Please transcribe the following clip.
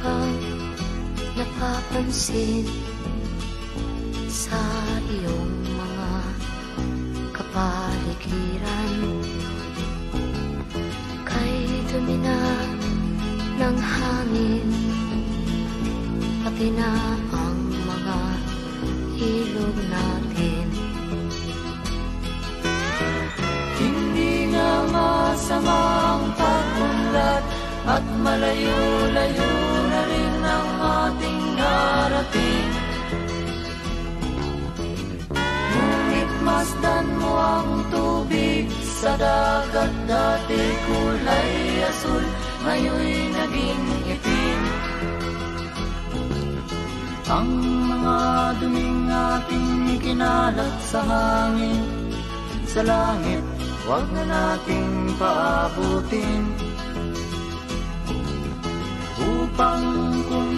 bang napapansin sa iyong mga kapaligiran? Kay dumi na ng hangin, pati na ang mga ilog natin. Hindi nga masamang pag-unlad at malayo-layo na rin ang ating narating. Ngunit masdan mo ang tubig sa dagat, dati kulay asul, ngayon'y naging itim. Ang mga duming ating kinalat sa hangin, sa langit, huwag na nating paabutin, upang kung